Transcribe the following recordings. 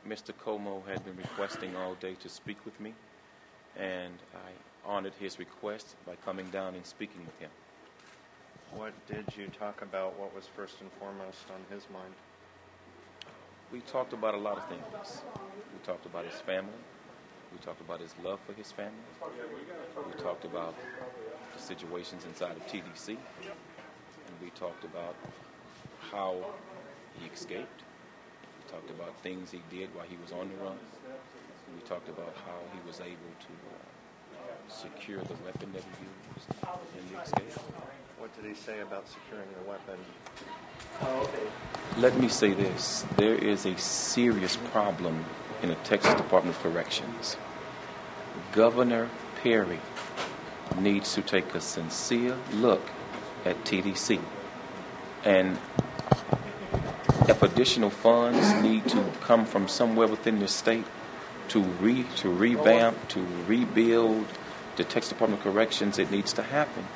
Mr. Comeaux had been requesting all day to speak with me, and I honored his request by coming down and speaking with him. What did you talk about? What was first and foremost on his mind? We talked about a lot of things. We talked about his family. We talked about his love for his family. We talked about the situations inside of TDC. And we talked about how he escaped. We talked about things he did while he was on the run. We talked about how he was able to secure the weapon that he used in the escape. What did he say about securing the weapon? Let me say this. There is a serious problem in the Texas Department of Corrections. Governor Perry needs to take a sincere look at TDC. And if additional funds need to come from somewhere within the state to revamp, to rebuild the Texas Department of Corrections, it needs to happen.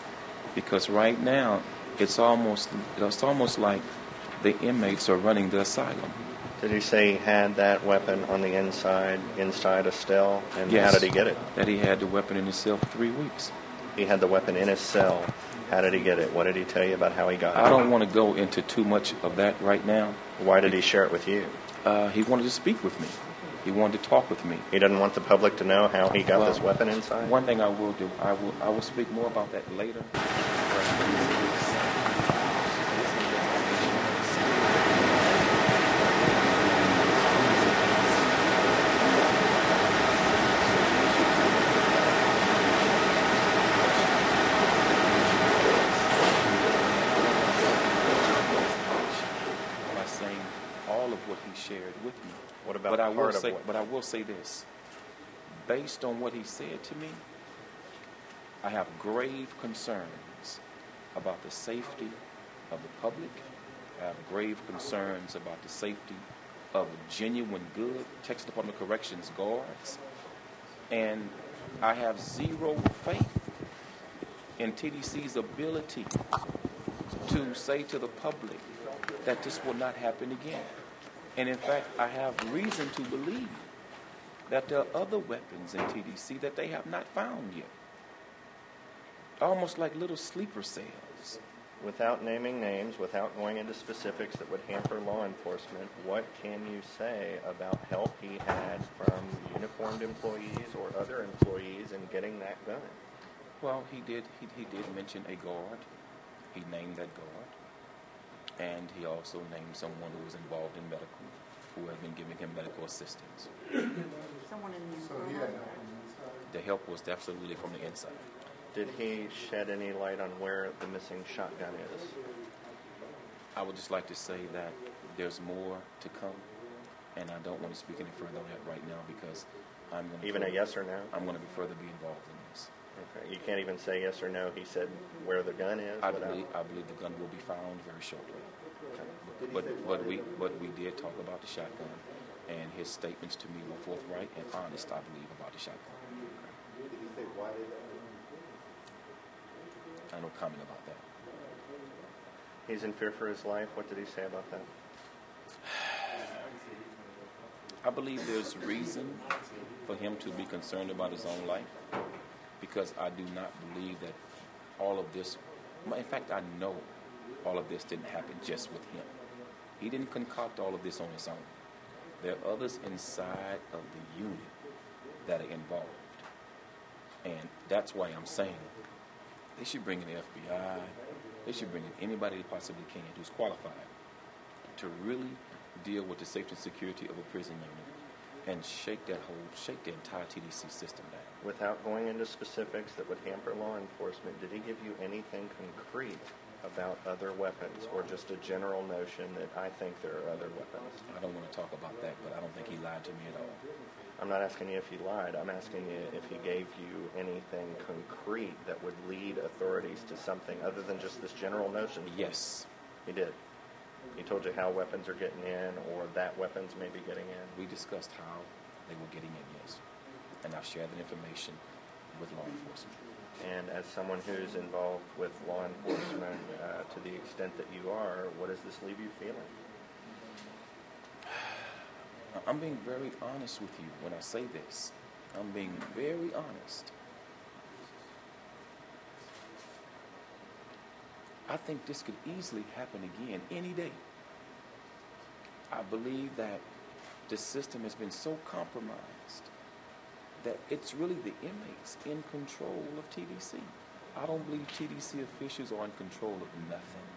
Because right now, it's almost like the inmates are running the asylum. Did he say he had that weapon on the inside a cell? And yes, how did he get it? That he had the weapon in his cell for 3 weeks. He had the weapon in his cell. How did he get it? What did he tell you about how he got it? I don't want to go into too much of that right now. Why did he share it with you? He wanted to speak with me. He wanted to talk with me. He doesn't want the public to know how he got this weapon inside? One thing I will do, I will speak more about that later. Shared with me. What about but I will say this. Based on what he said to me, I have grave concerns about the safety of the public. I have grave concerns about the safety of genuine good Texas Department of Corrections guards. And I have zero faith in TDC's ability to say to the public that this will not happen again. And in fact, I have reason to believe that there are other weapons in TDC that they have not found yet. Almost like little sleeper cells. Without naming names, without going into specifics that would hamper law enforcement, what can you say about help he had from uniformed employees or other employees in getting that gun? Well, he did mention a guard. He named that guard. And he also named someone who was involved in medical, who had been giving him medical assistance. Someone in the The help was absolutely from the inside. Did he shed any light on where the missing shotgun is? I would just like to say that there's more to come, and I don't want to speak any further on that right now because I'm going to... Even a yes or no? I'm going to be further involved in this. Okay. You can't even say yes or no. He said where the gun is? I believe the gun will be found very shortly. Okay. But we did talk about the shotgun, and his statements to me were forthright and honest, I believe, about the shotgun. Did he say why did I don't comment about that. He's in fear for his life. What did he say about that? I believe there's reason for him to be concerned about his own life, because I do not believe that all of this, in fact, I know all of this didn't happen just with him. He didn't concoct all of this on his own. There are others inside of the unit that are involved. And that's why I'm saying they should bring in the FBI. They should bring in anybody they possibly can who's qualified to really deal with the safety and security of a prison unit and shake the entire TDC system down. Without going into specifics that would hamper law enforcement, did he give you anything concrete about other weapons, or just a general notion that I think there are other weapons? I don't want to talk about that, but I don't think he lied to me at all. I'm not asking you if he lied. I'm asking you if he gave you anything concrete that would lead authorities to something other than just this general notion. Yes. He did. He told you how weapons are getting in, or that weapons may be getting in. We discussed how they were getting in, yes. And I've shared that information with law enforcement. And as someone who's involved with law enforcement to the extent that you are, what does this leave you feeling? I'm being very honest with you when I say this. I'm being very honest. I think this could easily happen again any day. I believe that the system has been so compromised that it's really the inmates in control of TDC. I don't believe TDC officials are in control of nothing.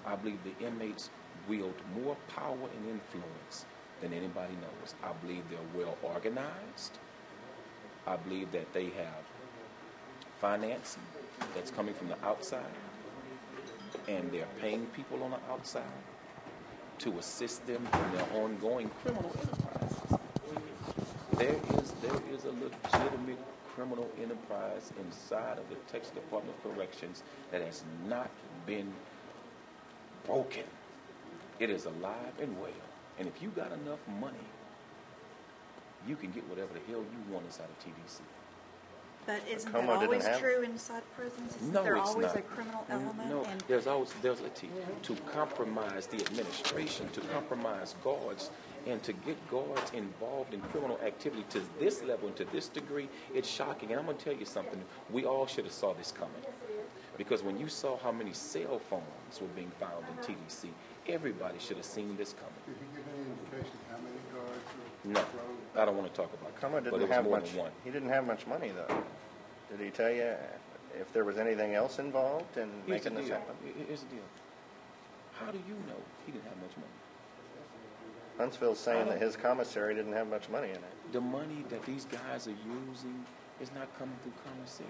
I believe the inmates wield more power and influence than anybody knows. I believe they're well organized. I believe that they have financing that's coming from the outside, and they're paying people on the outside to assist them in their ongoing criminal enterprises. There is a legitimate criminal enterprise inside of the Texas Department of Corrections that has not been broken. It is alive and well. And if you got enough money, you can get whatever the hell you want inside of TDC. But isn't Comeaux that always didn't have- true inside prisons? Isn't No, there it's always not. a criminal element? No, And there's a to compromise the administration, to compromise guards, and to get guards involved in criminal activity to this level and to this degree. It's shocking. And I'm going to tell you something. We all should have saw this coming, because when you saw how many cell phones were being found in TDC, everybody should have seen this coming. Did he give any indication how many guards were No, thrown? I don't want to talk about Comeaux it, but it didn't was have more much. than one. He didn't have much money, though. Did he tell you if there was anything else involved in Here's the making this deal. happen? Here's the deal. How do you know he didn't have much money? Huntsville's saying that his commissary didn't have much money in it. The money that these guys are using is not coming through commissary.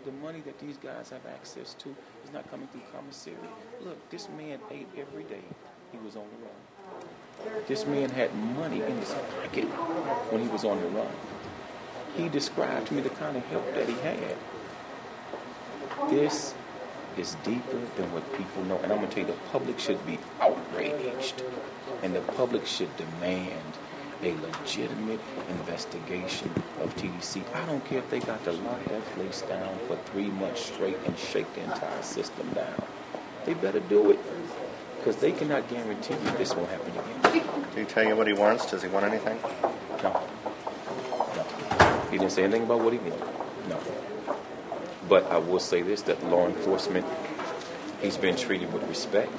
The money that these guys have access to is not coming through commissary. Look, this man ate every day he was on the run. This man had money in his pocket when he was on the run. He described to me the kind of help that he had. This is deeper than what people know. And I'm going to tell you, the public should be outraged. And the public should demand a legitimate investigation of TDC. I don't care if they got to lock that place down for 3 months straight and shake the entire system down. They better do it, because they cannot guarantee you this won't happen again. Did he tell you what he wants? Does he want anything? No. He didn't say anything about what he wanted. No. But I will say this, that law enforcement, he's been treated with respect.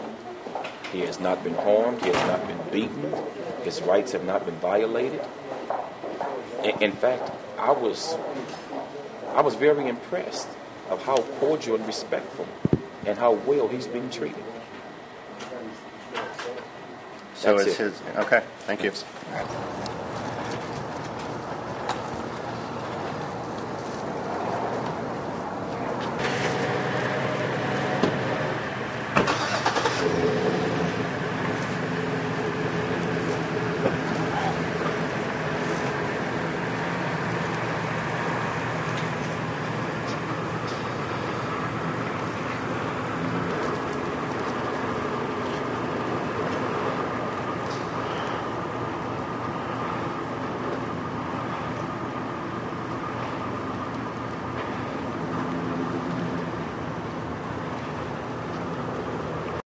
He has not been harmed. He has not been beaten. His rights have not been violated. In fact, I was very impressed of how cordial and respectful and how well he's being treated. So That's it's it. his. Okay, thank you.